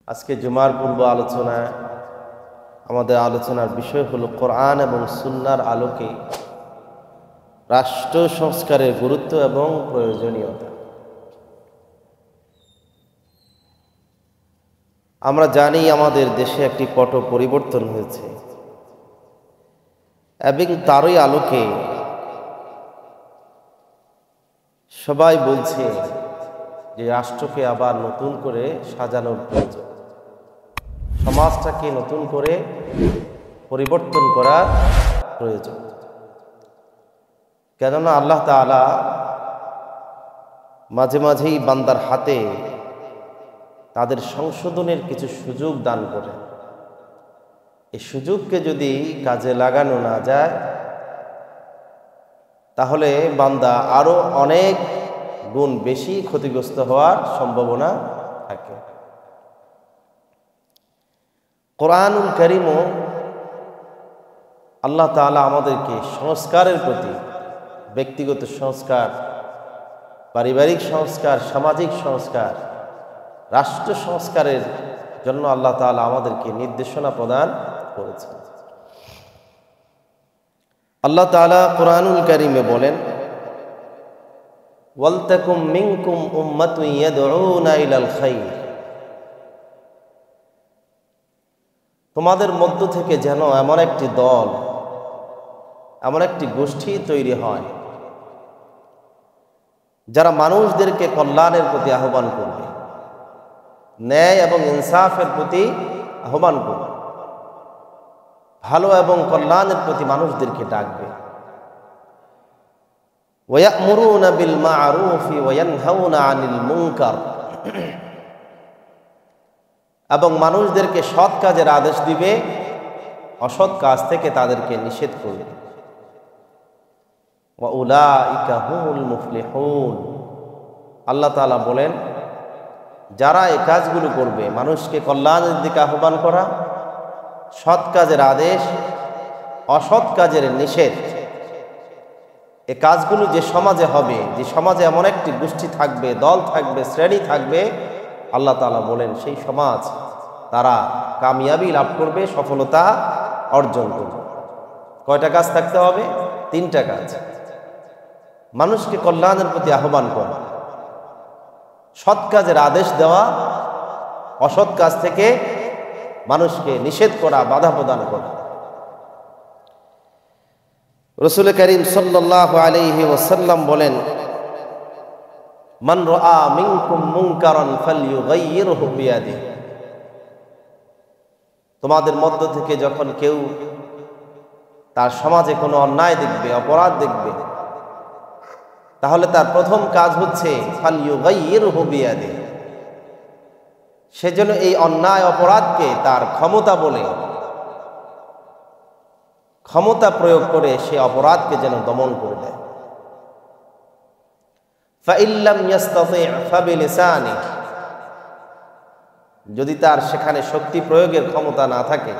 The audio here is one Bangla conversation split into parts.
আজকে জুমার পূর্ব আলোচনায় আমাদের আলোচনার বিষয় হলো কোরআন এবং সুন্নাহর আলোকে রাষ্ট্র সংস্কারের গুরুত্ব এবং প্রয়োজনীয়তা। আমরা জানি আমাদের দেশে একটি পট পরিবর্তন হয়েছে এবং তারই আলোকে সবাই বলছে যে রাষ্ট্রকে আবার নতুন করে সাজানোর প্রয়োজন, সমাজটাকে নতুন করে পরিবর্তন করার প্রয়োজন। কেননা আল্লাহ তাআলা মাঝে মাঝেই বান্দার হাতে তাদের সংশোধনের কিছু সুযোগ দান করে। এই সুযোগকে যদি কাজে লাগানো না যায় তাহলে বান্দা আরো অনেক গুণ বেশি ক্ষতিগ্রস্ত হওয়ার সম্ভাবনা থাকে। কোরআনুল কারীমও আল্লাহ তাআলা আমাদেরকে সংস্কারের প্রতি, ব্যক্তিগত সংস্কার, পারিবারিক সংস্কার, সামাজিক সংস্কার, রাষ্ট্র সংস্কারের জন্য আল্লাহ তাআলা আমাদেরকে নির্দেশনা প্রদান করেছেন। আল্লাহ তাআলা কোরআনুল কারীমে বলেন, ওয়ালতাকুম মিনকুম উম্মাতুন ইয়াদউনা ইলাল খায়র, তোমাদের মধ্য থেকে যেন এমন একটি দল, এমন একটি গোষ্ঠী তৈরি হয় যারা মানুষদেরকে কল্যাণের প্রতি আহ্বান করবে, ন্যায় এবং ইনসাফের প্রতি আহ্বান করবে, ভালো এবং কল্যাণের প্রতি মানুষদেরকে ডাকবে। ওয়ায়ামুরুনা বিল মা'রুফি ওয়া ইয়ানহাউনা আনিল মুনকার, এবং মানুষদেরকে সৎ কাজের আদেশ দিবে, অসৎ কাজ থেকে তাদেরকে নিষেধ করবে। ওয়া উলাইকা হুমুল মুফলিহুন, আল্লাহ তাআলা বলেন যারা এই কাজগুলো করবে, মানুষকে কল্যাণের দিকে আহ্বান করা, সৎ কাজের আদেশ, অসৎ কাজের নিষেধ, এই কাজগুলো যে সমাজে হবে, যে সমাজে এমন একটি গোষ্ঠী থাকবে, দল থাকবে, শ্রেণী থাকবে, আল্লাহ তাআলা বলেন সেই সমাজ তারা কামিয়াবি লাভ করবে, সফলতা অর্জন করবে। কয়টা কাজ থাকতে হবে? তিনটা কাজ। মানুষকে কল্যাণের প্রতি আহ্বান করা, সৎ কাজের আদেশ দেওয়া, অসৎ কাজ থেকে মানুষকে নিষেধ করা, বাধা প্রদান করা। রাসূল করিম সাল্লাল্লাহু আলাইহি ওয়াসাল্লাম বলেন, মান রাআ মিনকুম মুনকারান ফালইয়ুগাইয়িরহু বিয়াদিহি, তোমাদের মধ্য থেকে যখন কেউ তার সমাজে কোনো অন্যায় দেখবে, অপরাধ দেখবে, তাহলে তার প্রথম কাজ হচ্ছে ফালইয়ুগাইয়িরহু বিয়াদিহি, সেজন্য এই অন্যায় অপরাধকে তার ক্ষমতা বলে, ক্ষমতা প্রয়োগ করে সে অপরাধকে যেন দমন করে দেয়। ফাইল্লাম ইয়াস্তাতি' ফাবিলিসানিহি, যদি তার সেখানে শক্তি প্রয়োগের ক্ষমতা না থাকে,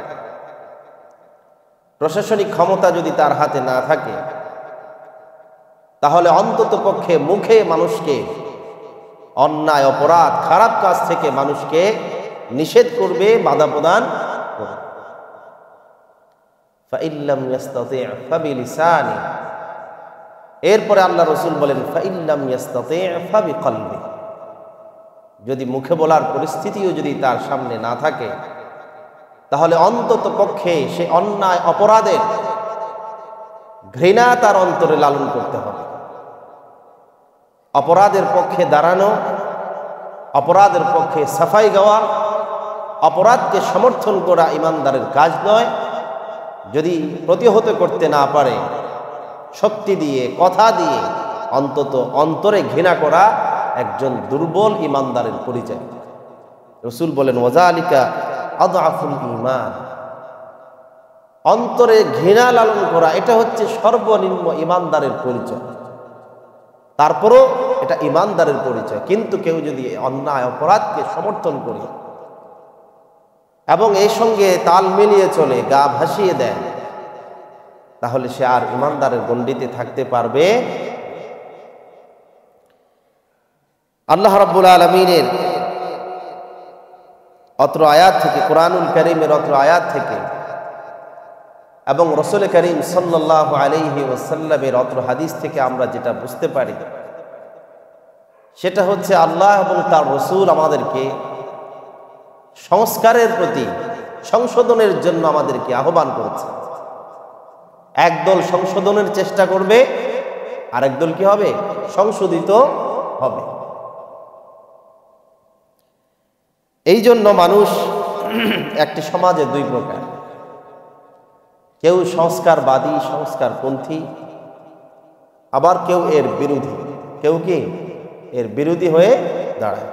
প্রশাসনিক ক্ষমতা যদি তার হাতে না থাকে, তাহলে অন্তত পক্ষে মুখে মানুষকে অন্যায় অপরাধ খারাপ কাজ থেকে মানুষকে নিষেধ করবে, বাধা প্রদান করবে। ফাইল্লাম ইয়াস্তাতি' ফাবিলিসানিহি, এরপরে আল্লাহ রাসূল বলেন ফাইল্লাম ইয়াস্তাতি' ফাবিকলবি, যদি মুখে বলার পরিস্থিতিও যদি তার সামনে না থাকে, তাহলে অন্তত পক্ষে সে অন্যায় অপরাধের ঘৃণা তার অন্তরে লালন করতে হবে। অপরাধের পক্ষে দাঁড়ানো, অপরাধের পক্ষে সাফাই গাওয়া, অপরাধকে সমর্থন করা ইমানদারের কাজ নয়। যদি প্রতিহত করতে না পারে, শক্তি দিয়ে, কথা দিয়ে, অন্তত অন্তরে ঘৃণা করা একজন দুর্বল ইমানদারের পরিচয়। রাসূল বলেন ওয়াজালিকা আযআফুল ঈমান, অন্তরে ঘৃণা লালন করা এটা হচ্ছে সর্বনিম্ন ইমানদারের পরিচয়। তারপরও এটা ইমানদারের পরিচয়। কিন্তু কেউ যদি অন্যায় অপরাধকে সমর্থন করে এবং এই সঙ্গে তাল মিলিয়ে চলে, গা ভাসিয়ে দেয়, তাহলে সে আর ইমানদারের গণ্ডিতে থাকতে পারবে। আল্লাহ রাব্বুল আলামিনের অত্র আয়াত থেকে, কোরআনুল কারীমের অত্র আয়াত থেকে এবং রাসূল করিম সাল্লাল্লাহু আলাইহি ওয়াসাল্লামের অত্র হাদিস থেকে আমরা যেটা বুঝতে পারি সেটা হচ্ছে আল্লাহ এবং তার রাসূল আমাদেরকে সংস্কারের প্রতি, সংশোধনের জন্য আমাদেরকে আহ্বান করেছে। একদল সংশোধনের চেষ্টা করবে, আরেক দল কি হবে? সংশোধিত হবে। এই জন্য মানুষ একটি সমাজে দুই প্রকার, কেউ সংস্কারবাদী, সংস্কারপন্থী, আবার কেউ এর বিরোধী। কেউ কি এর বিরোধী হয়ে দাঁড়ায়।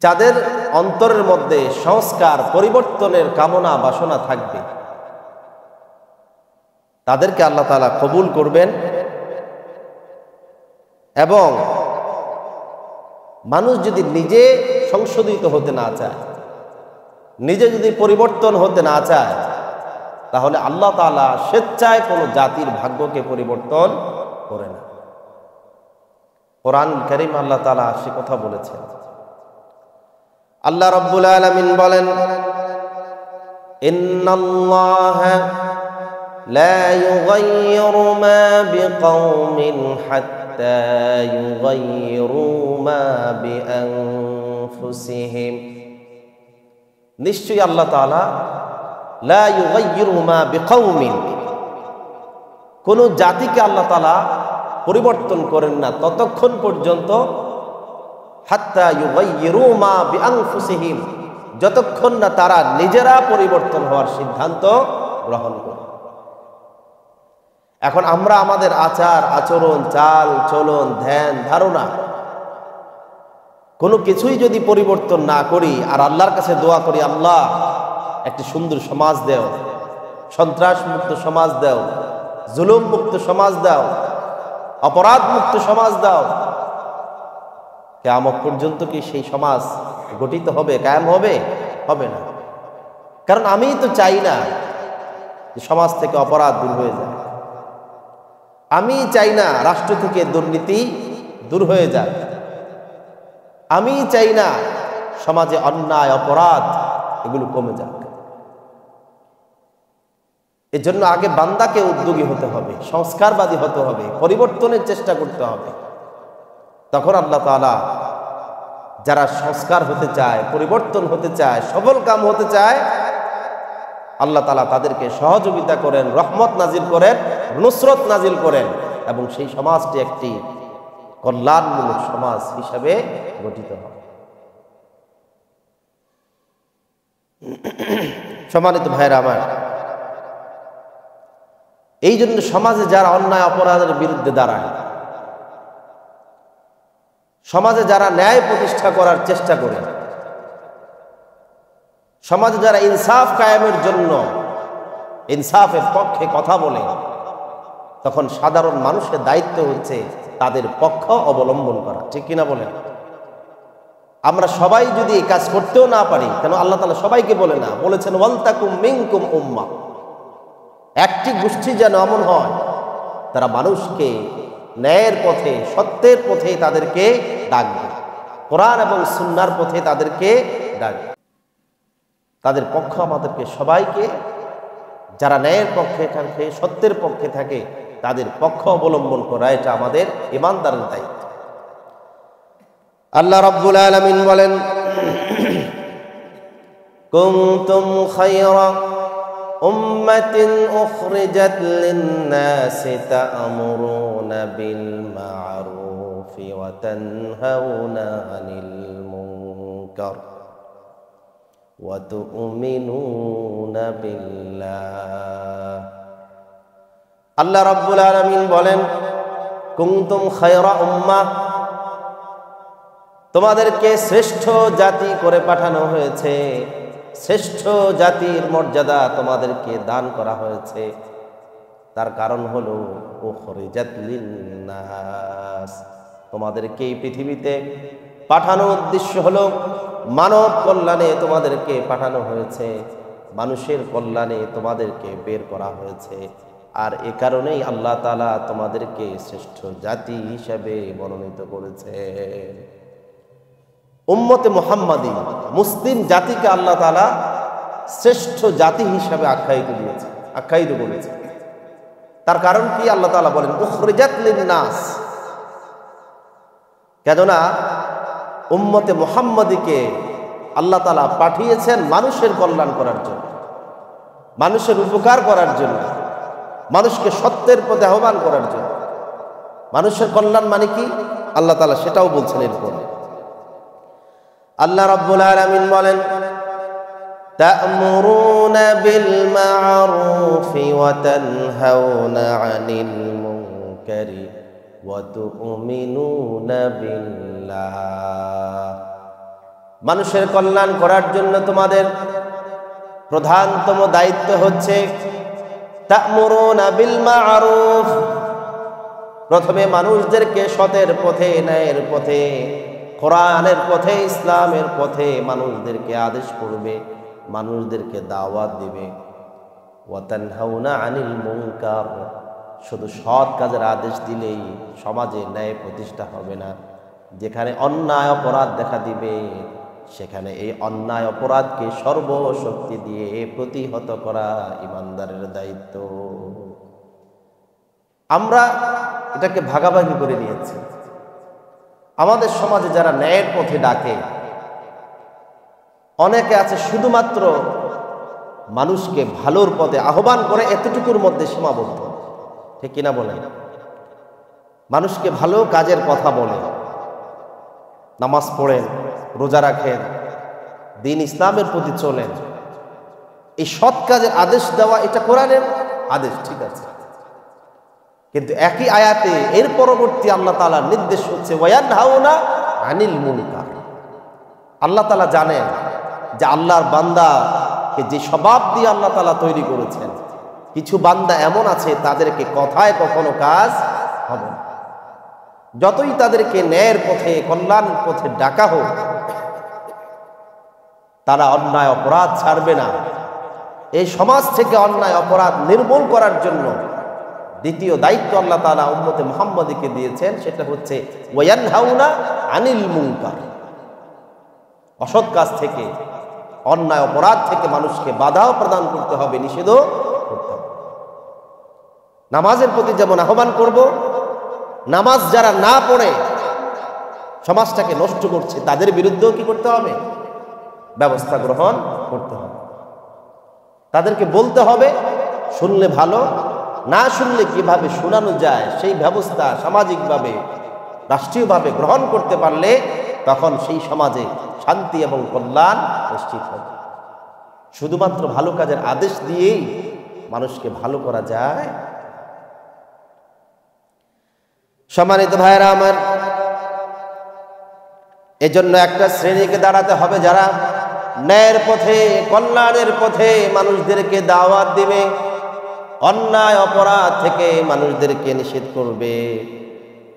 যাদের অন্তরের মধ্যে সংস্কার, পরিবর্তনের কামনা বাসনা থাকবে তাদেরকে আল্লাহ তাআলা কবুল করবেন। এবং মানুষ যদি নিজে সংশোধিত হতে না চায়, নিজে যদি পরিবর্তন হতে না চায়, তাহলে আল্লাহ তাআলা স্বেচ্ছায় কোনো জাতির ভাগ্যকে পরিবর্তন করে না। কোরআনুল কারীম আল্লাহ তাআলা সে কথা বলেছেন। আল্লাহ রাব্বুল আলামিন বলেন, ইন্নাল্লাহা লা ইউগাইয়িরু মা বিকাওমিন হাত্তা ইউগাইয়িরু মা বিআনফুসিহিম। নিশ্চয়ই আল্লাহ তাআলা লা ইউগাইয়িরু মা বিকাওমিন, কোন জাতিকে আল্লাহ তাআলা পরিবর্তন করেন না ততক্ষণ পর্যন্ত, হাত্তা ইউগাইয়িরু মা বিআনফুসিহিম, যতক্ষণ না তারা নিজেরা পরিবর্তন হওয়ার সিদ্ধান্ত গ্রহণ করে। এখন আমরা আমাদের আচার আচরণ, চাল চলন, ধ্যান ধারণা কোনো কিছুই যদি পরিবর্তন না করি আর আল্লাহর কাছে দোয়া করি, আল্লাহ একটি সুন্দর সমাজ দাও, সন্ত্রাস মুক্ত সমাজ দাও, জুলুম মুক্ত সমাজ দাও, অপরাধ মুক্ত সমাজ দাও, কিয়ামত পর্যন্ত কি সেই সমাজ গঠিত হবে, কায়েম হবে? হবে না। কারণ আমি তো চাই না যে সমাজ থেকে অপরাধ দূর হয়ে যায়, আমি চাই না রাষ্ট্র থেকে দুর্নীতি দূর হয়ে যায়, আমি চাই না সমাজে অন্যায় অপরাধ এগুলো কমে যাক। এর জন্য আগে বান্দাকে উদ্যোগী হতে হবে, সংস্কারবাদী হতে হবে, পরিবর্তনের চেষ্টা করতে হবে। তখন আল্লাহ তাআলা যারা সংস্কার হতে চায়, পরিবর্তন হতে চায়, সফল কাম হতে চায়, আল্লাহ তাআলা তাদেরকে সহযোগিতা করেন, রহমত নাজিল করেন, নুসরত নাজিল করেন, এবং সেই সমাজটি একটি কল্যাণমূলক সমাজ হিসাবে গঠিত হয়। সম্মানিত ভাইরা আমার, এই জন্য সমাজে যারা অন্যায় অপরাধের বিরুদ্ধে দাঁড়ায়, সমাজে যারা ন্যায় প্রতিষ্ঠা করার চেষ্টা করে, সমাজে যারা ইনসাফ কায়েমের জন্য ইনসাফের পক্ষে কথা বলে, তখন সাধারণ মানুষের দায়িত্ব হচ্ছে তাদের পক্ষ অবলম্বন করা। ঠিক কিনা বলেন? আমরা সবাই যদি এই কাজ করতেও না পারি, কেন আল্লাহ তাআলা সবাইকে বলে না, বলেছেন ওয়ালতাকুম মিনকুম উম্মাহ, একটি গোষ্ঠী যেন এমন হয় তারা মানুষকে ন্যায়ের পথে, সত্যের পথে তাদেরকে ডাকবে, কোরআন এবং সুন্নাহর পথে তাদেরকে ডাকবে। তাদের পক্ষ আমাদেরকে সবাইকে, যারা ন্যায়ের পক্ষে থাকে, সত্যের পক্ষে থাকে, তাদের পক্ষ অবলম্বন করা এটা আমাদের ঈমানদারের দায়িত্ব। আল্লাহ রাব্বুল আলামিন বলেন, কুনতুম খায়রা উম্মাতিন উখরিজাত লিন-নাসি তা'মুরুনা বিল মা'রুফি ওয়া তানহাউনা আনিল মুনকার ওয়া তু'মিনুনা বিল্লাহ। আল্লাহ রাব্বুল আলামিন বলেন, কুনতুম খায়রা উম্মাহ, তোমাদেরকে শ্রেষ্ঠ জাতি করে পাঠানো হয়েছে, শ্রেষ্ঠ জাতির মর্যাদা তোমাদেরকে দান করা হয়েছে। তার কারণ হলো উখরিজাত লিন-নাস, তোমাদেরকে এই পৃথিবীতে পাঠানোর উদ্দেশ্য হলো মানব কল্যাণে তোমাদেরকে পাঠানো হয়েছে, মানুষের কল্যাণে তোমাদেরকে বের করা হয়েছে। আর এ কারণেই আল্লাহ তাআলা তোমাদেরকে শ্রেষ্ঠ জাতি হিসেবে মনোনীত করেছে। উম্মতে মুহাম্মাদী মুসলিম জাতিকে আল্লাহ তাআলা শ্রেষ্ঠ জাতি হিসাবে আখ্যায়িত করেছে। তার কারণ কি? আল্লাহ তাআলা বলেন উখরিজাত লিন-নাস, কেননা উম্মতে মুহাম্মাদীকে আল্লাহ তাআলা পাঠিয়েছেন মানুষের কল্যাণ করার জন্য, মানুষের উপকার করার জন্য, মানুষকে সত্যের পথে আহ্বান করার জন্য। মানুষের কল্যাণ মানে কি আল্লাহ তাআলা সেটাও বলছেন। এরপর আল্লাহ রাব্বুল আলামিন বলেন তা'মুরুনা বিল মা'রুফি ওয়া তানহাউনা 'আনিল মুনকারি ওয়া তু'মিনুনা বিল্লাহ। মানুষের কল্যাণ করার জন্য তোমাদের প্রধানতম দায়িত্ব হচ্ছে তা'মুরুনা বিল মা'রুফ, প্রথমে মানুষদেরকে সতের পথে, ন্যায়ের পথে, কোরআনের পথে, ইসলামের পথে মানুষদেরকে আদেশ করবে, মানুষদেরকে দাওয়াত দিবে। ওয়া তানহাউনা আনিল মুনকার, শুধু সৎ কাজের আদেশ দিলেই সমাজে ন্যায় প্রতিষ্ঠা হবে না। যেখানে অন্যায় অপরাধ দেখা দিবে সেখানে এই অন্যায় অপরাধকে সর্বশক্তি দিয়ে প্রতিহত করা ইমানদারের দায়িত্ব। আমরা এটাকে ভাগাভাগি করে নিয়েছি। আমাদের সমাজে যারা ন্যায়ের পথে ডাকে, অনেকে আছে শুধুমাত্র মানুষকে ভালোর পথে আহ্বান করে, এতটুকুর মধ্যে সীমাবদ্ধ। ঠিক কিনা বলেন? মানুষকে ভালো কাজের কথা বলে, নামাজ পড়েন, রোজা রাখেন, দিন ইসলামের প্রতি চলেন, এই সৎ কাজের আদেশ দেওয়া এটা কোরআনের আদেশ, ঠিক আছে। কিন্তু একই আয়াতে এর পরবর্তী আল্লাহ তাআলার নির্দেশ হচ্ছে ওয়ায়ানহাউনা আনিল মুনকার। আল্লাহ তাআলা জানেন যে আল্লাহর বান্দাকে যে স্বভাব দিয়ে আল্লাহ তাআলা তৈরি করেছেন, কিছু বান্দা এমন আছে তাদেরকে কথায় কখনো কাজ হবে না। যতই তাদেরকে ন্যায়ের পথে, কল্যাণ পথে ডাকা হোক, তারা অন্যায় অপরাধ ছাড়বে না। এই সমাজ থেকে অন্যায় অপরাধ নির্মূল করার জন্য দ্বিতীয় দায়িত্ব আল্লাহ তাআলা উম্মতে মুহাম্মাদীকে দিয়েছেন, সেটা হচ্ছে ওয়ায়ানহাউনা আনিল মুনকার। অসৎ কাজ থেকে, অন্যায় অপরাধ থেকে মানুষকে বাধাও প্রদান করতে হবে, নিষেধও করতে হবে। নামাজের প্রতি যেমন আহ্বান করব, নামাজ যারা না পড়ে সমাজটাকে নষ্ট করছে তাদের বিরুদ্ধেও কি করতে হবে? ব্যবস্থা গ্রহণ করতে হবে। তাদেরকে বলতে হবে, শুনলে ভালো, না শুনলে কিভাবে শোনানো যায় সেই ব্যবস্থা সামাজিকভাবে, রাষ্ট্রীয়ভাবে গ্রহণ করতে পারলে তখন সেই সমাজে শান্তি এবং কল্যাণ নিশ্চিত হবে। শুধুমাত্র ভালো কাজের আদেশ দিয়েই মানুষকে ভালো করা যায়? সম্মানিত ভাইরা আমার, এজন্য একটা শ্রেণীকে দাঁড়াতে হবে যারা ন্যায়ের পথে, কল্যাণের পথে মানুষদেরকে দাওয়াত দিবে, অন্যায় অপরাধ থেকে মানুষদেরকে নিষেধ করবে।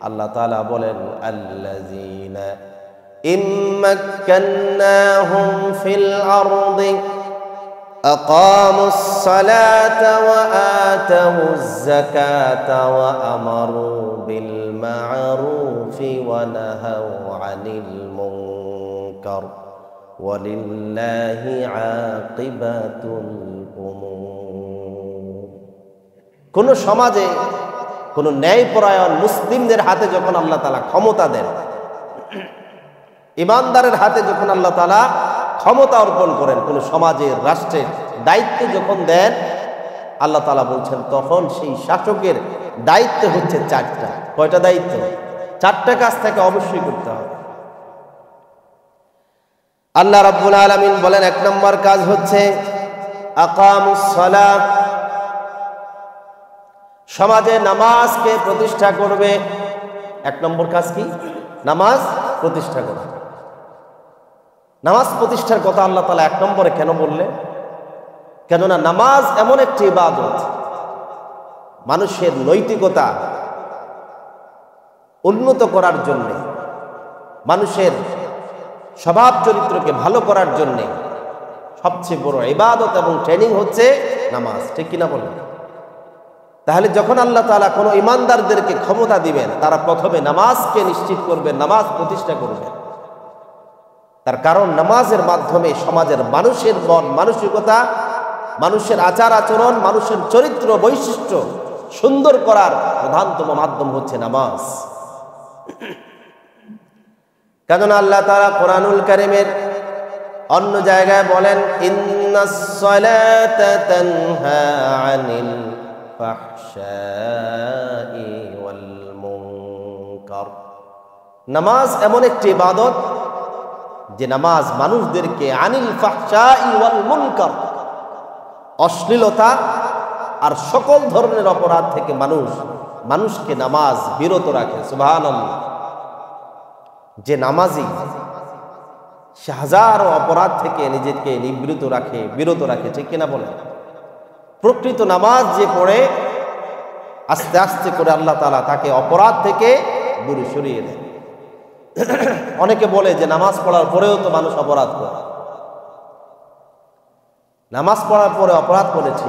আল্লাহ তাআলা বলেন আল্লাযীনা ইম্মাক্কান্নাহুম ফিল আরদি আকামুস সালাতা ওয়া আতাউয যাকাতা ওয়া আমারু বিল মা'রুফি ওয়া নাহাউ আনিল মুনকার ওয়ালিল্লাহি আকিবাতুল উমুর। কোন সমাজে কোন ন্যায়পরায়ণ মুসলিমদের হাতে যখন আল্লাহ তাআলা ক্ষমতা দেন, ইমানদারের হাতে যখন আল্লাহ তাআলা ক্ষমতা অর্পণ করেন, কোন সমাজের, রাষ্ট্রের দায়িত্ব যখন দেন, আল্লাহ তাআলা বলছেন তখন সেই শাসকের দায়িত্ব হচ্ছে চারটা। কয়টা দায়িত্ব? চারটা কাজ থেকে অবশ্যই করতে হবে। আল্লাহ রাব্বুল আলামিন বলেন, এক নম্বর কাজ হচ্ছে আকামুস সালাত, সমাজে নামাজকে প্রতিষ্ঠা করবে। এক নম্বর কাজ কি? নামাজ প্রতিষ্ঠা করা। নামাজ প্রতিষ্ঠার কথা আল্লাহ তাআলা এক নম্বরে কেন বললেন? কেননা নামাজ এমন একটি ইবাদত, মানুষের নৈতিকতা উন্নত করার জন্য, মানুষের স্বভাব চরিত্রকে ভালো করার জন্য সবচেয়ে বড় ইবাদত এবং ট্রেনিং হচ্ছে নামাজ। ঠিক কিনা বলেন? তাহলে যখন আল্লাহ তাআলা কোনো ইমানদারদেরকে ক্ষমতা দিবেন, তারা প্রথমে নামাজকে নিশ্চিত করবেন, নামাজ প্রতিষ্ঠা করবেন। তার কারণ নামাজের মাধ্যমে সমাজের মানুষের মন মানসিকতা, মানুষের আচার আচরণ, মানুষের চরিত্র বৈশিষ্ট্য সুন্দর করার প্রধানতম মাধ্যম হচ্ছে নামাজ। কেননা আল্লাহ তাআলা কোরআনুল কারীমের অন্য জায়গায় বলেন, ইন্নাস সালাতা তানহা আনিল ফাহশাই ওয়াল মুনকার। নামাজ এমন একটি ইবাদত যে নামাজ মানুষদেরকে আনিল ফাহশাই ওয়াল মুনকার, অশ্লীলতা আর সকল ধরনের অপরাধ থেকে মানুষকে নামাজ বিরত রাখে। সুবহানাল্লাহ। যে নামাজি সে হাজারো অপরাধ থেকে নিজেকে বিরত রাখে, ঠিক কিনা বলে? প্রকৃত নামাজ যে পড়ে আস্তে আস্তে করে আল্লাহ তাআলা তাকে অপরাধ থেকে দূরে সরিয়ে দেয়। অনেকে বলে যে নামাজ পড়ার পরেও তো মানুষ অপরাধ করে। নামাজ পড়ার পরে অপরাধ করেছে,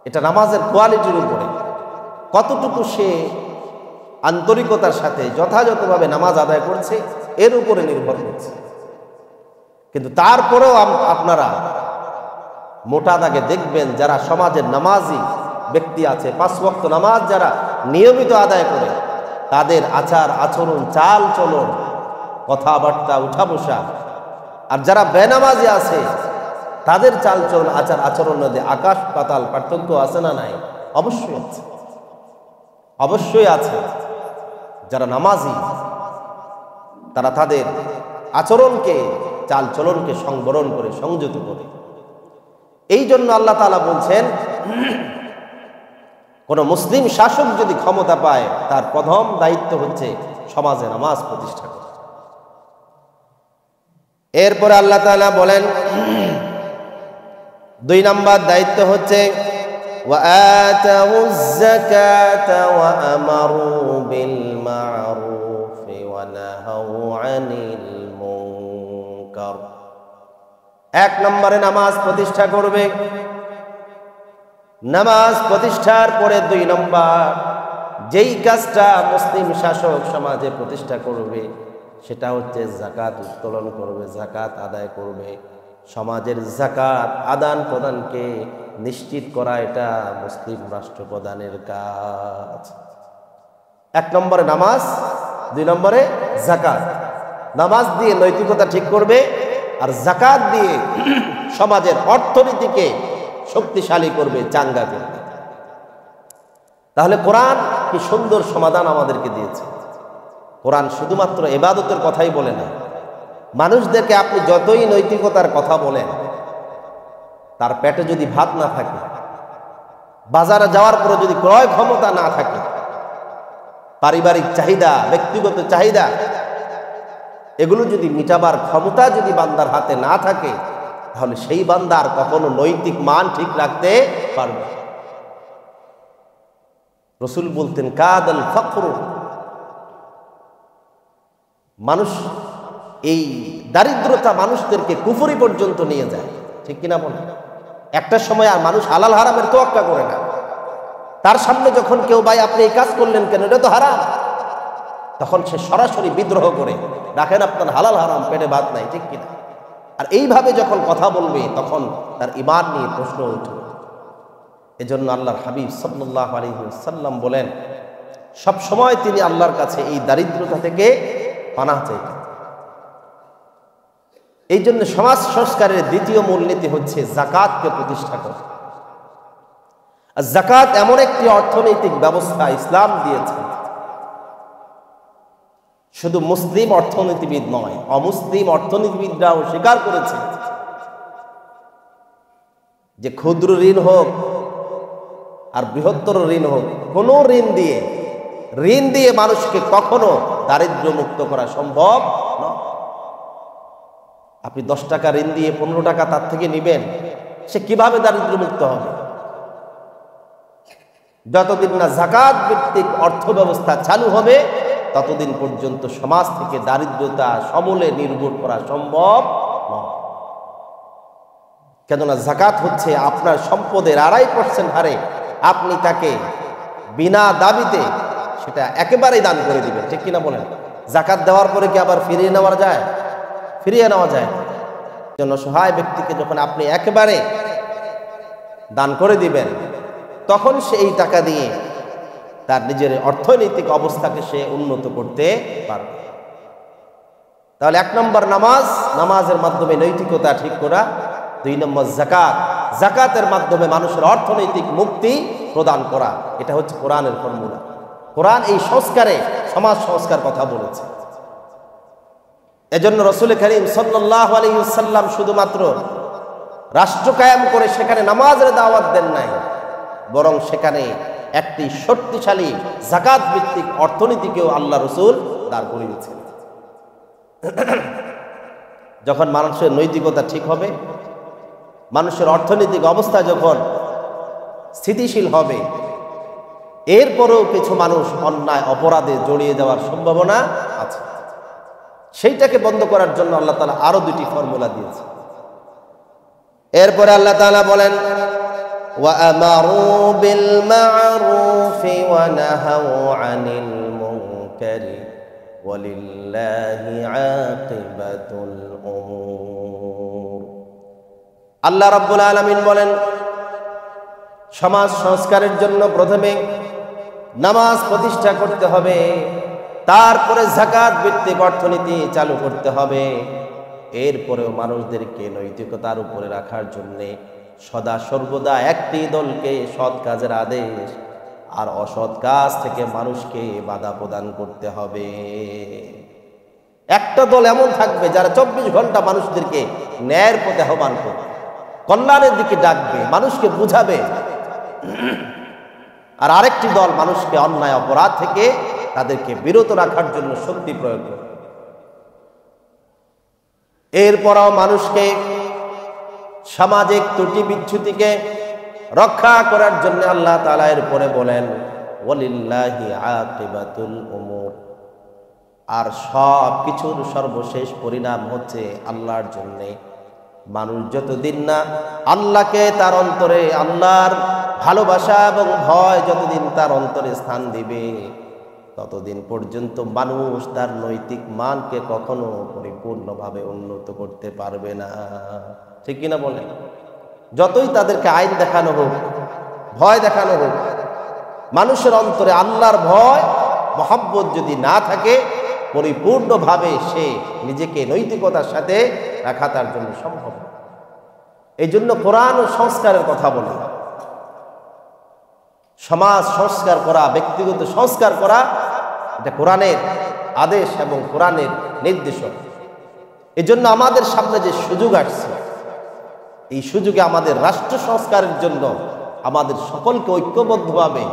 এটা নামাজের কোয়ালিটির উপরে, কতটুকু সে আন্তরিকতার সাথে যথাযথভাবে নামাজ আদায় করছে এর উপরে নির্ভর করছে। কিন্তু তারপরেও আপনারা মোটা দাগে দেখবেন যারা সমাজের নামাজি ব্যক্তি আছে, 5 ওয়াক্ত নামাজ যারা নিয়মিত আদায় করে, তাদের আচার আচরণ, চাল চলন, কথাবার্তা, উঠা বসা, আর যারা বেনামাজি আছে তাদের চাল চলন, আচার আচরণ মধ্যে আকাশ পাতাল পার্থক্য আছে না নাই? অবশ্যই আছে, অবশ্যই আছে। যারা নামাজি তারা তাদের আচরণকে, চাল চলনকে সংবরণ করে, সংযত করে। এই জন্য আল্লাহ তাআলা বলছেন, কোন মুসলিম শাসক যদি ক্ষমতা পায় তার প্রথম দায়িত্ব হচ্ছে সমাজে নামাজ প্রতিষ্ঠা করা। এরপরে আল্লাহ তাআলা বলেন 2 নম্বর দায়িত্ব হচ্ছে وآتوا الزكاة وأمروا بالمعروف ونهوا عن المنكر। 1 নম্বরে নামাজ প্রতিষ্ঠা করবে। নামাজ প্রতিষ্ঠার পরে 2 নম্বর যেই কাজটা মুসলিম শাসক সমাজে প্রতিষ্ঠা করবে সেটা হচ্ছে যাকাত উত্তোলন করবে, যাকাত আদায় করবে। সমাজের যাকাত আদান প্রদানকে নিশ্চিত করা এটা মুসলিম রাষ্ট্রপ্রধানের কাজ। 1 নম্বরে নামাজ, 2 নম্বরে যাকাত। নামাজ দিয়ে নৈতিকতা ঠিক করবে আর যাকাত দিয়ে সমাজের অর্থনীতিকে শক্তিশালী করবে, চাঙ্গা করবে। তাহলে কোরআন কি সুন্দর সমাধান আমাদেরকে দিয়েছে। কোরআন শুধুমাত্র ইবাদতের কথাই বলে না। মানুষদেরকে আপনি যতই নৈতিকতার কথা বলেন, তার পেটে যদি ভাত না থাকে, বাজারে যাওয়ার পরে যদি ক্রয় ক্ষমতা না থাকে, পারিবারিক চাহিদা, ব্যক্তিগত চাহিদা, এগুলো যদি মিটাবার ক্ষমতা যদি বান্দার হাতে না থাকে, তাহলে সেই বান্দার কখনো নৈতিক মান ঠিক রাখতে পারবে। রাসূল বলতেন, কাদাল ফাকরু, মানুষ এই দারিদ্রতা মানুষদেরকে কুফরি পর্যন্ত নিয়ে যায়, ঠিক কিনা বলেন? একটা সময় আর মানুষ হালাল হারামের তোয়াক্কা করে না। তার সামনে যখন কেউ, ভাই আপনি এই কাজ করলেন কেন, এটা তো হারাম, তখন সে সরাসরি বিদ্রোহ করে, রাখেন আপনার হালাল হারাম, পেটে ভাত নাই, ঠিক কিনা? আর এইভাবে যখন কথা বলবে তখন তার ঈমান নিয়ে প্রশ্ন উঠবে। এজন্য আল্লাহর হাবিব সাল্লাল্লাহু আলাইহি ওয়াসাল্লাম বলেন, সব সময় তিনি আল্লাহর কাছে এই দারিদ্রতা থেকে পানাহ চাইতেন। এই জন্য সমাজ সংস্কারের 2য় মূলনীতি হচ্ছে যাকাতকে প্রতিষ্ঠা করা। আর যাকাত এমন একটি অর্থনৈতিক ব্যবস্থা ইসলাম দিয়েছে, শুধু মুসলিম অর্থনীতিবিদ নয়, অমুসলিম অর্থনীতিবিদরাও স্বীকার করেছে যে ক্ষুদ্র ঋণ হোক আর বৃহত্তর ঋণ হোক, কোন ঋণ দিয়ে মানুষকে কখনো দারিদ্র্য মুক্ত করা সম্ভব নয়। আপনি 10 টাকা ঋণ দিয়ে 15 টাকা তার থেকে নিবেন, সে কিভাবে দারিদ্র্য মুক্ত হবে? যতদিন না যাকাত ভিত্তিক অর্থ ব্যবস্থা চালু হবে ততদিন পর্যন্ত সমাজ থেকে দারিদ্রতা সমূলে নির্মূল করা সম্ভব নয়। কেননা যাকাত হচ্ছে আপনার সম্পদের 2.5% হারে আপনি তাকে বিনা দাবিতে সেটা একেবারেই দান করে দিবেন, ঠিক কিনা বলেন? যাকাত দেওয়ার পরে কি আবার ফিরিয়ে নেওয়া যায়? ফিরিয়ে নেওয়া যায় না। জন্য সহায় ব্যক্তিকে যখন আপনি একেবারে দান করে দিবেন, তখন সে এই টাকা দিয়ে তার নিজের অর্থনৈতিক অবস্থাকে সে উন্নত করতে পারবে। তাহলে 1 নম্বর নামাজ, নামাজের মাধ্যমে নৈতিকতা ঠিক করা। 2 নম্বর যাকাত, যাকাতের মাধ্যমে মানুষের অর্থনৈতিক মুক্তি প্রদান করা। এটা হচ্ছে কোরআনের ফর্মুলা। কোরআন এই সংস্কারে সমাজ সংস্কার কথা বলেছে। এজন্য রাসূল করিম সাল্লাল্লাহু আলাইহি ওয়াসাল্লাম শুধুমাত্র রাষ্ট্র কায়েম করে সেখানে নামাজের দাওয়াত দেন নাই, বরং সেখানে একটি শক্তিশালী যাকাত ভিত্তিক অর্থনীতিকেও আল্লাহ রাসূল দাঁড় করিয়েছেন। যখন মানুষের নৈতিকতা ঠিক হবে, মানুষের অর্থনৈতিক অবস্থা যখন স্থিতিশীল হবে, এরপরেও কিছু মানুষ অন্যায় অপরাধে জড়িয়ে যাওয়ার সম্ভাবনা আছে। সেইটাকে বন্ধ করার জন্য আল্লাহ তাআলা আরো 2টি ফর্মুলা দিয়েছে। এরপরে আল্লাহ তাআলা বলেন, ওয়া আমারু বিল মা'রুফি ওয়া নাহাউ আনিল মুনকারি ওয়ালিল্লাহি আকিবাতুল উমুর। আল্লাহ রাব্বুল আলামিন বলেন, সমাজ সংস্কারের জন্য প্রথমে নামাজ প্রতিষ্ঠা করতে হবে, তারপরে যাকাত ভিত্তিক অর্থনীতি চালু করতে হবে। এরপরেও মানুষদেরকে নৈতিকতার উপরে রাখার জন্যে সদা সর্বদা একটি দলকে সৎ কাজের আদেশ আর অসৎ কাজ থেকে মানুষকে বাধা প্রদান করতে হবে। একটা দল এমন থাকবে যারা 24 ঘন্টা মানুষদেরকে ন্যায়ের পথে আহ্বান করবে, কল্যাণের দিকে ডাকবে, মানুষকে বুঝাবে। আর আরেকটি দল মানুষকে অন্যায় অপরাধ থেকে তাদেরকে বিরত রাখার জন্য শক্তি প্রয়োগ করবে। এরপরও মানুষকে সামাজিক ত্রুটি বিচ্যুতিকে রক্ষা করার জন্য আল্লাহ তাআলা এরপরে বলেন, ওয়ালিল্লাহি আকিবাতুল উমুর। আর সব কিছুর সর্বশেষ পরিণাম হচ্ছে আল্লাহর জন্যে। মানুষ যতদিন না আল্লাহকে তার অন্তরে, আল্লাহর ভালোবাসা এবং ভয় যতদিন তার অন্তরে স্থান দিবে, ততদিন পর্যন্ত মানুষ তার নৈতিক মানকে কখনো পরিপূর্ণভাবে উন্নত করতে পারবে না। ঠিক কিনা বলেন? যতই তাদেরকে আইন দেখানো হোক, ভয় দেখানো হোক, মানুষের অন্তরে আল্লাহর ভয় মহব্বত যদি না থাকে, পরিপূর্ণভাবে সে নিজেকে নৈতিকতার সাথে রাখা তার জন্য সম্ভব। এই জন্য কোরআন ও সংস্কারের কথা বলে। সমাজ সংস্কার করা, ব্যক্তিগত সংস্কার করা, এটা কোরআনের আদেশ এবং কোরআনের নির্দেশক। এই জন্য আমাদের সামনে যে সুযোগ আসছে, এই সুযোগে আমাদের রাষ্ট্র সংস্কারের জন্য আমাদের সকলকে ঐক্যবদ্ধভাবে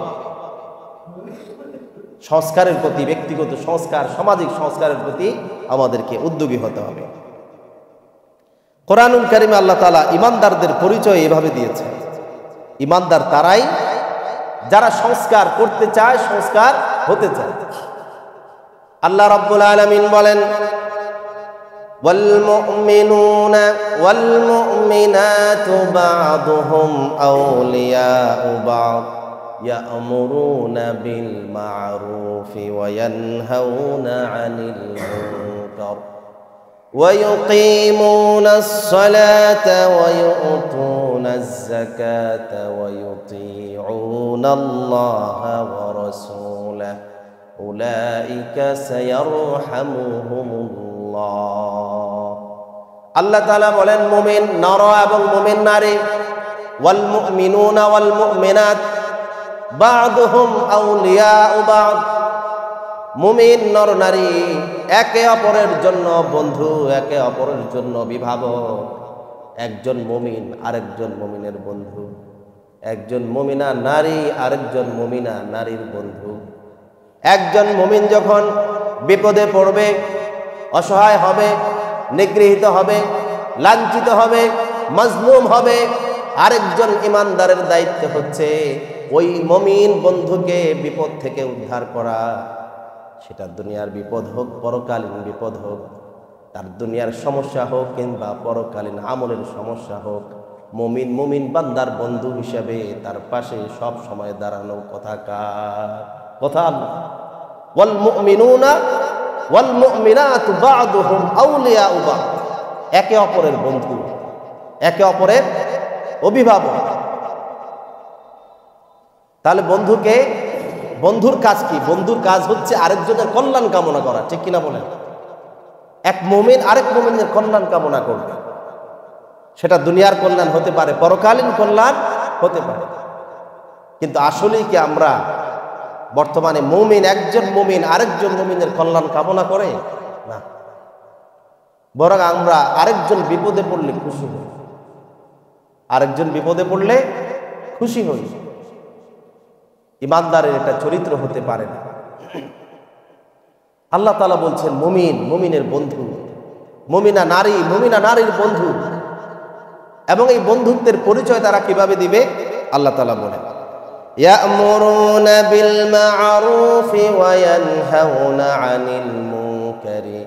সংস্কারের প্রতি, ব্যক্তিগত সংস্কার, সামাজিক সংস্কারের প্রতি আমাদেরকে উদ্যোগী হতে হবে। কোরআনুল কারীমে আল্লাহ তাআলা ঈমানদারদের পরিচয় এভাবে দিয়েছে। ঈমানদার তারাই যারা সংস্কার করতে চায়, সংস্কার হতে চায়। আল্লাহ রাব্বুল আলামিন বলেন, ওয়াল মুমিনুনা ওয়াল মুমিনাতু বা'দুহুম আউলিয়াউ বা'দ ইয়া'মুরুনা বিল মা'রুফি ওয়া ইয়ানহাউনা 'আনিল মুনকার ওয়া ইউকিমুনাস সালাতা ওয়া ইউতুনাজ যাকাতা ওয়া ইউতিউনাল্লাহা ওয়া রাসূলাহু উলাইকা সায়ারহামুহুমুল্লাহ। আল্লাহ তাআলা বলেন, মুমিন নর এবং মুমিন নারী, ওয়াল মুমিনুনা ওয়াল মুমিনাত বা'দুহুম আউলিয়াউ বা'দ। মুমিন নর নারী একে অপরের জন্য বন্ধু, একে অপরের জন্য অভিভাবক। একজন মুমিন আরেকজন মুমিনের বন্ধু, একজন মুমিনা নারী আরেকজন মুমিনা নারীর বন্ধু। একজন মুমিন যখন বিপদে পড়বে, অসহায় হবে, নিগৃহীত হবে, লাঞ্ছিত হবে, মাজলুম হবে, আরেকজন ইমানদারের দায়িত্ব হচ্ছে ওই মুমিন বন্ধুকে বিপদ থেকে উদ্ধার করা। সেটা দুনিয়ার বিপদ হোক, পরকালীন বিপদ হোক, তার দুনিয়ার সমস্যা হোক কিংবা পরকালীন আমলের সমস্যা হোক, মুমিন মুমিন বান্দার বন্ধু হিসেবে তার পাশে সব সময় দাঁড়ানো কথা। ওয়াল মুমিনুনা ওয়াল মুমিনাতু বা'দুহুম আউলিয়াউ বা'দ। একে অপরের বন্ধু, একে অপরের অভিভাবক। তাহলে বন্ধুর কাজ কি? বন্ধুর কাজ হচ্ছে আরেকজনের কল্যাণ কামনা করা, ঠিক কিনা বলেন? এক মুমিন আরেক মুমিনের কল্যাণ কামনা করবে, সেটা দুনিয়ার কল্যাণ হতে পারে, পরকালীন কল্যাণ হতে পারে। কিন্তু আসলেই কি আমরা বর্তমানে একজন মুমিন আরেকজন মুমিনের কল্যাণ কামনা করে? না, বরং আমরা আরেকজন বিপদে পড়লে খুশি হই, আরেকজন বিপদে পড়লে খুশি হই। ইমানদারের এটা চরিত্র হতে পারে না। আল্লাহ তাআলা বলছেন মুমিনের বন্ধু, মুমিনা নারীর বন্ধু। এবং এই বন্ধুত্বের পরিচয় তারা কিভাবে দিবে? আল্লাহ তাআলা বলেন, ইয়া'মুরুনা বিল মা'রুফি ওয়া ইয়ানহাউনা আনিল মুনকারি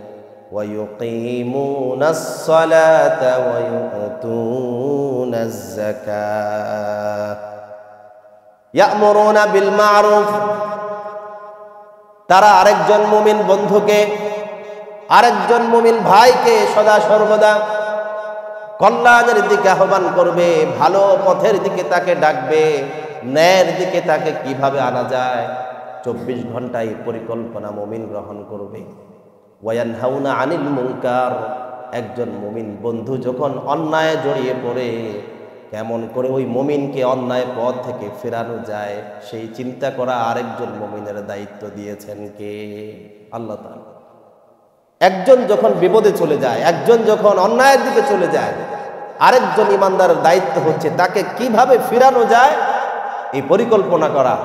ওয়া ইউকিমুনাস সালাতা ওয়া ইউতুনাজ যাকাত। ইয়া'মুরুনা বিল মা'রুফ, তারা আরেকজন মুমিন বন্ধুকে, আরেকজন মুমিন ভাইকে সদা সর্বদা কল্যাণের দিকে আহ্বান করবে, ভালো পথের দিকে তাকে ডাকবে, ন্যায়ের দিকে তাকে কিভাবে আনা যায় 24 ঘন্টায় পরিকল্পনা মুমিন গ্রহণ করবে। ওয়ায়ানহাউনা আনিল মুনকার, একজন মুমিন বন্ধু যখন অন্যায় জড়িয়ে পড়ে কেমন করে ওই মুমিনকে অন্যায় পথ থেকে ফেরানো যায় সেই চিন্তা করা আরেকজন মুমিনের দায়িত্ব দিয়েছেন কে? আল্লাহ তাআলা। একজন যখন বিপদে চলে যায়, একজন যখন অন্যায়ের দিকে চলে যায়, আরেকজন ইমানদারের দায়িত্ব হচ্ছে তাকে কিভাবে ফিরানো যায় এই পরিকল্পনা করা,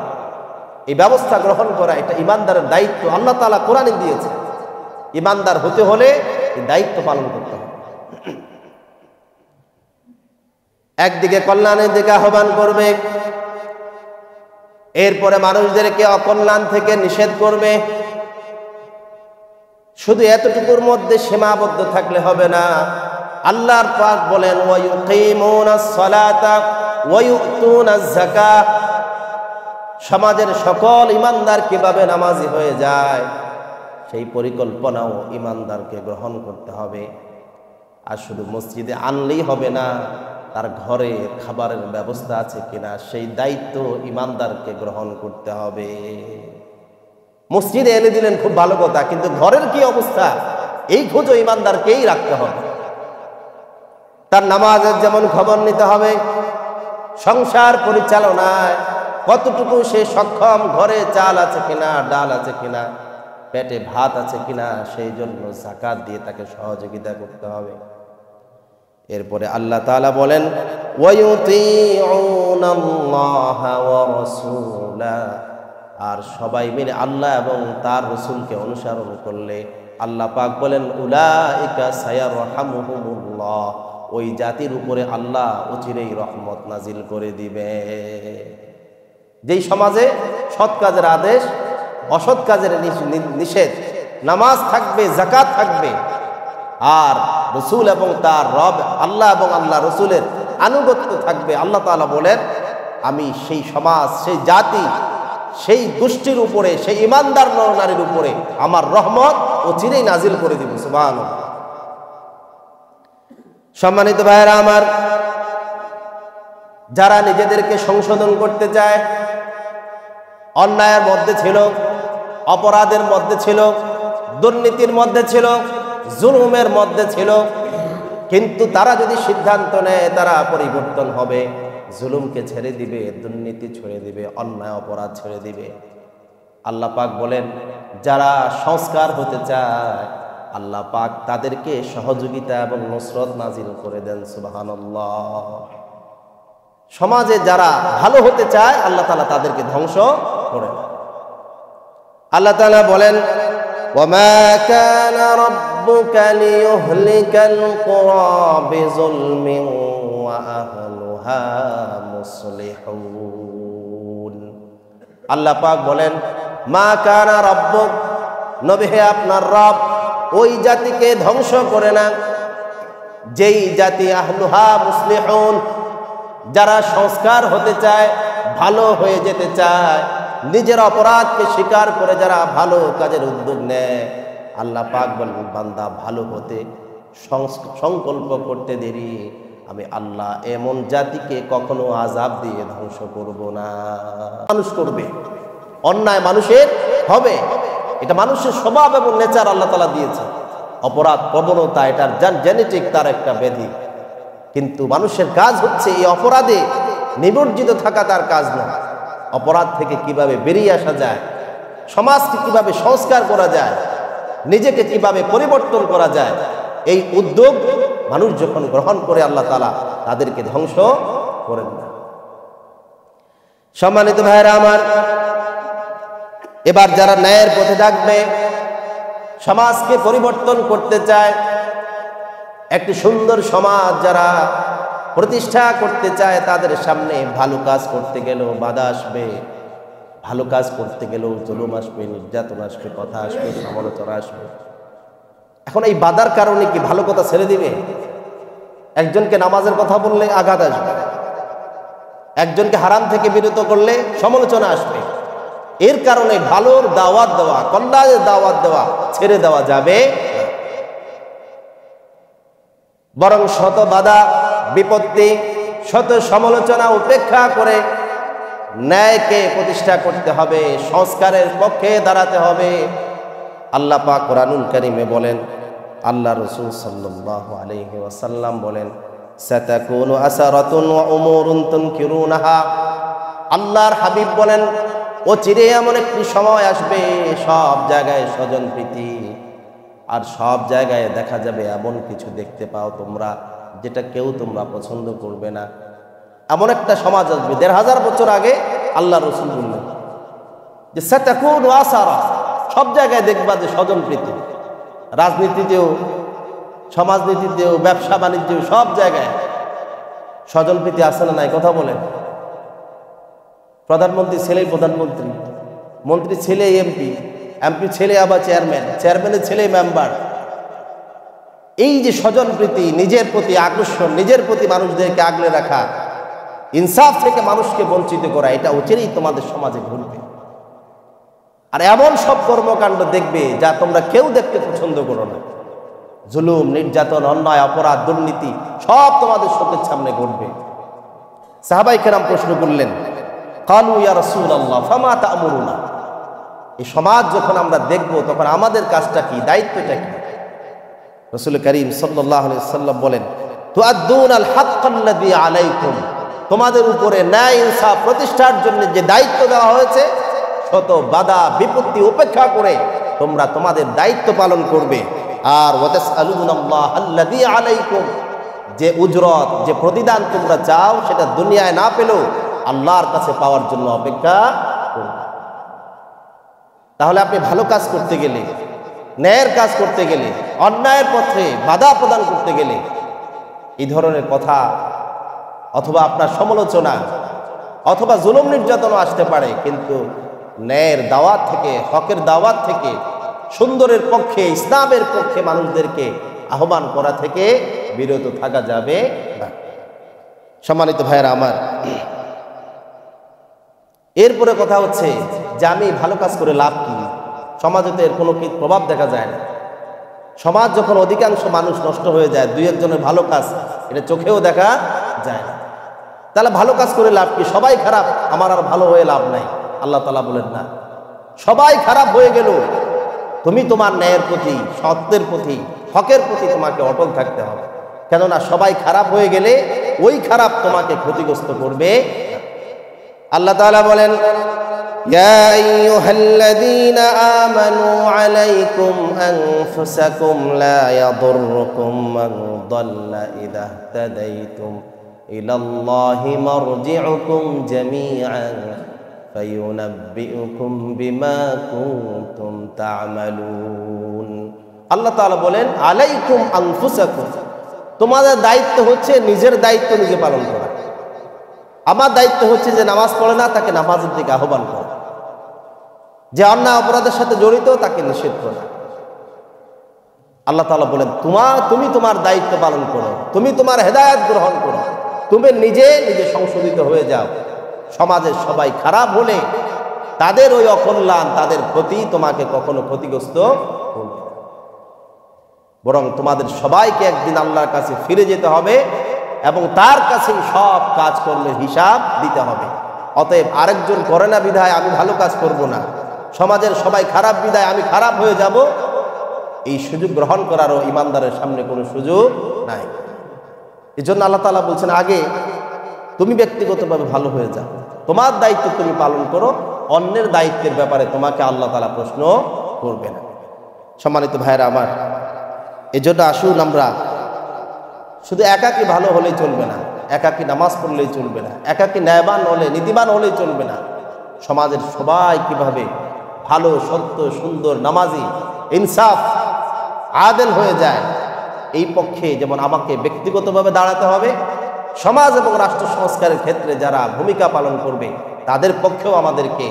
এই ব্যবস্থা গ্রহণ করা। এটা ইমানদারের দায়িত্ব, আল্লাহ তাআলা কোরআনে দিয়েছে। ইমানদার হতে হলে এই দায়িত্ব পালন করতে হবে। একদিকে কল্যাণের দিকে আহ্বান করবে, এরপরে মানুষদেরকে অকল্যাণ থেকে নিষেধ করবে। শুধু এতটুকুর মধ্যে সীমাবদ্ধ থাকলে হবে না। আল্লাহর পাক বলেন, ওয়া ইউকিমুনাস সালাতা ওয়া ইউতুনাজ যাকাত, সমাজের সকল ইমানদার কিভাবে নামাজি হয়ে যায় সেই পরিকল্পনাও ইমানদারকে গ্রহণ করতে হবে। আর শুধু মসজিদে আনলেই হবে না, তার ঘরে খাবারের ব্যবস্থা আছে কিনা সেই দায়িত্ব ইমানদারকে গ্রহণ করতে হবে। মসজিদে এনে দিলেন খুব ভালো কথা, কিন্তু ঘরের কি অবস্থা এই খোঁজও ইমানদারকেই রাখতে হবে। তার নামাজের যেমন খবর নিতে হবে, সংসার পরিচালনায় কতটুকু সে সক্ষম, ঘরে চাল আছে কিনা, ডাল আছে কিনা, পেটে ভাত আছে কিনা, সেই জন্য যাকাত দিয়ে তাকে সহযোগিতা করতে হবে। এরপরে আল্লাহ তাআলা বলেন, ওয়ায়ুতিউনাল্লাহা ওয়া রাসূলা, আর সবাই মিলে আল্লাহ এবং তার রাসূলকে অনুসরণ করলে আল্লাহ পাক বলেন, উলাইকা সায়ারহামুহুমুল্লাহ, ওই জাতির উপরে আল্লাহ অচিরেই রহমত নাজিল করে দিবে। যেই সমাজে সৎ কাজের আদেশ, অসৎ কাজের নিষেধ, নামাজ থাকবে, যাকাত থাকবে, আর রসুল এবং তার রব আল্লাহ এবং আল্লাহ রসুলের আনুগত্য থাকবে, আল্লাহ তাআলা বলেন আমি সেই সমাজ, সেই জাতি, সেই গোষ্ঠীর উপরে, সেই ইমানদার নর-নারীর উপরে আমার রহমত অচিরেই নাজিল করে দিব। সুবহানাল্লাহ। সম্মানিত ভাইয়েরা আমার, যারা নিজেদেরকে সংশোধন করতে চায়, অন্যায়ের মধ্যে ছিল, অপরাধের মধ্যে ছিল, দুর্নীতির মধ্যে ছিল, জুলুমের মধ্যে ছিল, কিন্তু তারা যদি সিদ্ধান্ত নেয় তারা পরিবর্তন হবে, জুলুমকে ছেড়ে দিবে, দুর্নীতি ছেড়ে দিবে, অন্যায় অপরাধ ছেড়ে দিবে, আল্লাহ পাক বলেন যারা সংস্কার হতে চায় আল্লাহ পাক তাদেরকে সহযোগিতা এবং নসরত নাজিল করে দেন। সুবহানাল্লাহ। সমাজে যারা ভালো হতে চায় আল্লাহ তাআলা তাদেরকে ধ্বংস করেন। আল্লাহ তাআলা বলেন, ওয়ামা কানা রাব্বুকা লিয়ুহলিকাল কুরা বিযুলমিন ওয়া আহলুহা মুসলিহুন। আল্লাহ পাক বলেন, মা কানা রাব্বুক, নবী হে আপনার রব ওই জাতিকে ধ্বংস করে না যেই জাতি আহলুহা মুসলিহুন, যারা সংস্কার হতে চায়, ভালো হয়ে যেতে চায়, নিজের অপরাধকে স্বীকার করে যারা ভালো কাজের উদ্যোগ নেয়, আল্লাহ পাক বলেন বান্দা ভালো হতে সংকল্প করতে দেরি, আমি আল্লাহ এমন জাতিকে কখনো আযাব দিয়ে ধ্বংস করব না। মানুষ করবে, অন্যায় মানুষের হবে, এটা মানুষের স্বভাব এবং নেচার আল্লাহ তাআলা দিয়েছে। অপরাধ প্রবণতা এটার জেনেটিক, তার একটা ব্যাধি। কিন্তু মানুষের কাজ হচ্ছে এই অপরাধে নিমজ্জিত থাকা তার কাজ না। অপরাধ থেকে কিভাবে বেরিয়ে আসা যায়, সমাজকে কিভাবে সংস্কার করা যায়, নিজেকে কিভাবে পরিবর্তন করা যায়, এই উদ্যোগ মানুষ যখন গ্রহণ করে আল্লাহ তাআলা তাদেরকে ধ্বংস করেন না। সম্মানিত ভাইরা আমার, এবার যারা ন্যায়ের পথে ডাকবে, সমাজকে পরিবর্তন করতে চায়, একটি সুন্দর সমাজ যারা প্রতিষ্ঠা করতে চায়, তাদের সামনে ভালো কাজ করতে গেলেও বাধা আসবে, ভালো কাজ করতে গেলেও জুলুম আসবে, নির্যাতন আসবে, কথা আসবে, সমালোচনা আসবে। এখন এই বাধার কারণে কি ভালো কথা ছেড়ে দিবে? একজনকে নামাজের কথা বললে আঘাত আসবে, একজনকে হারাম থেকে বিরত করলে সমালোচনা আসবে। এর কারণে ভালোর দাওয়াত দেওয়া, কল্যাণের দাওয়াত দেওয়া ছেড়ে দেওয়া যাবে না। বরং শত বাধা বিপত্তি, শত সমালোচনা উপেক্ষা করে ন্যায়কে প্রতিষ্ঠা করতে হবে, সংস্কারের পক্ষে দাঁড়াতে হবে। আল্লাহ পাক কোরআনুল কারীমে বলেন, আল্লাহ রাসূল সাল্লাল্লাহু আলাইহি ওয়াসাল্লাম বলেন, সাতাকুনু আসারাতুন ওয়া উমুরুন তুনকিরুনাহা। আল্লাহর হাবিব বলেন, অচিরে এমন একটি সময় আসবে, সব জায়গায় স্বজনপ্রীতি, আর সব জায়গায় দেখা যাবে এমন কিছু দেখতে পাও তোমরা যেটা কেউ তোমরা পছন্দ করবে না। এমন একটা সমাজ আসবে। ১৫০০ বছর আগে আল্লাহ রাসূল বললেন যে সাতাকুনু আসারা, সব জায়গায় দেখবা যে স্বজনপ্রীতি, রাজনীতিতেও, সমাজনীতিতেও, ব্যবসা বাণিজ্যেও, সব জায়গায় স্বজনপ্রীতি আছে না নাই? কথা বলেন। প্রধানমন্ত্রী ছেলেই প্রধানমন্ত্রী, মন্ত্রী ছেলে এমপি, এমপি ছেলে আবার চেয়ারম্যান, চেয়ারম্যানের ছেলে মেম্বার। এই যে স্বজনপ্রীতি, নিজের প্রতি আকর্ষণ, নিজের প্রতি মানুষদেরকে আগলে রাখা, ইনসাফ থেকে মানুষকে বঞ্চিত করা, এটা অচিরেই তোমাদের সমাজে ঘটবে। আর এমন সব কর্মকাণ্ড দেখবে যা তোমরা কেউ দেখতে পছন্দ করো না। জুলুম, নির্যাতন, অন্যায়, অপরাধ, দুর্নীতি সব তোমাদের চোখের সামনে ঘটবে। সাহাবায়ে কেরাম প্রশ্ন করলেন, কালু ইয়া রাসূলুল্লাহ ফামা তা'মুরুনা। এই সমাজ যখন আমরা দেখব তখন আমাদের কাজটা কি, দায়িত্বটা কি? রাসূল করিম সাল্লাল্লাহু আলাইহি ওয়াসাল্লাম বলেন, তুআদ্দুনাল হাক্কাল্লাযী আলাইকুম। তোমাদের উপরে ন্যায় ইনসাফ প্রতিষ্ঠার জন্য যে দায়িত্ব দেওয়া হয়েছে, শত বাধা বিপত্তি উপেক্ষা করে তোমরা তোমাদের দায়িত্ব পালন করবে। আর ওয়াতাসআলুনাল্লাহাল্লাযী আলাইকুম, যে উজরত, যে প্রতিদান তোমরা চাও সেটা দুনিয়ায় না পেলেও আল্লাহর কাছে পাওয়ার জন্য অপেক্ষা করবে। তাহলে আপনি ভালো কাজ করতে গেলে, ন্যায়ের কাজ করতে গেলে, অন্যায়ের পথে বাধা প্রদান করতে গেলে এই ধরনের কথা অথবা আপনার সমালোচনা অথবা জুলুম নির্যাতনও আসতে পারে, কিন্তু ন্যায়ের দাওয়াত থেকে, হকের দাওয়াত থেকে, সুন্দরের পক্ষে, ইসলামের পক্ষে মানুষদেরকে আহ্বান করা থেকে বিরত থাকা যাবে না। সম্মানিত ভাইয়েরা আমার, এরপরে কথা হচ্ছে যে আমি ভালো কাজ করে লাভ কি? সমাজে তো এর কোনো কি প্রভাব দেখা যায় না। সমাজ যখন অধিকাংশ মানুষ নষ্ট হয়ে যায়, দুই একজনের ভালো কাজ এটা চোখেও দেখা যায় না, তাহলে ভালো কাজ করে লাভ কি? সবাই খারাপ, আমার আর ভালো হয়ে লাভ নাই। আল্লাহ তাআলা বলেন না, সবাই খারাপ হয়ে গেল, তুমি তোমার ন্যায়ের প্রতি, সত্যের প্রতি, হকের প্রতি তোমাকে অটল থাকতে হবে। কেননা সবাই খারাপ হয়ে গেলে ওই খারাপ তোমাকে ক্ষতিগ্রস্ত করবে। আল্লাহ তাআলা বলেন, ইয়া আইয়ুহাল্লাযীনা আমানু আলাইকুম আনফুসাকুম লা ইয়াদুররুকুম মান দাল্লা ইযা ইহতাদাইতুম ইলাল্লাহি মারজিউকুম জামিআন ফায়ুনাব্বিউকুম বিমা কুনতুম তা'মালুন। আল্লাহ তাআলা বলেন, আলাইকুম আনফুসাকুম, তোমাদের দায়িত্ব হচ্ছে নিজের দায়িত্ব নিজে পালন করা। আমার দায়িত্ব হচ্ছে যে নামাজ পড়ে না তাকে নামাজের দিকে আহ্বান করা, যে অন্যায় অপরাধের সাথে জড়িত তাকে নিষেধ করা। আল্লাহ তাআলা বলেন, তুমি তোমার দায়িত্ব পালন করো, তুমি তোমার হেদায়েত গ্রহণ করো, তুমি নিজে নিজে সংশোধিত হয়ে যাও। সমাজের সবাই খারাপ হলে তাদের ওই অকল্যাণ, তাদের ক্ষতি তোমাকে কখনো ক্ষতিগ্রস্ত করবে। বরং তোমাদের সবাইকে একদিন আল্লাহর কাছে ফিরে যেতে হবে এবং তার কাছেই সব কাজকর্মের হিসাব দিতে হবে। অতএব আরেকজন করে না বিধায় আমি ভালো কাজ করব না, সমাজের সবাই খারাপ বিধায় আমি খারাপ হয়ে যাব, এই সুযোগ গ্রহণ করারও ইমানদারের সামনে কোনো সুযোগ নাই। এই জন্য আল্লাহ তাআলা বলছেন, আগে তুমি ব্যক্তিগতভাবে ভালো হয়ে যাও, তোমার দায়িত্ব তুমি পালন করো, অন্যের দায়িত্বের ব্যাপারে তোমাকে আল্লাহ তাআলা প্রশ্ন করবে না। সম্মানিত ভাইরা আমার, এই জন্য আসুন আমরা শুধু একাকী ভালো হলেই চলবে না, একাকী নামাজ পড়লেই চলবে না, একাকী ন্যায়বান হলে নীতিবান হলেই চলবে না। সমাজের সবাই কিভাবে ভালো সত্য সুন্দর নামাজি ইনসাফ আদেল হয়ে যায়, এই পক্ষে যেমন আমাকে ব্যক্তিগতভাবে দাঁড়াতে হবে, সমাজ এবং রাষ্ট্র সংস্কারের ক্ষেত্রে যারা ভূমিকা পালন করবে তাদের পক্ষেও আমাদেরকে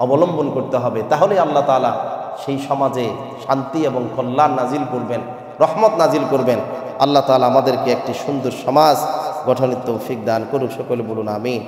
অবলম্বন করতে হবে। তাহলে আল্লাহ তাআলা সেই সমাজে শান্তি এবং কল্যাণ নাজিল করবেন, রহমত নাজিল করবেন। আল্লাহ তাআলা আমাদেরকে একটি সুন্দর সমাজ গঠনের তৌফিক দান করুক। সকলে বলুন আমিন।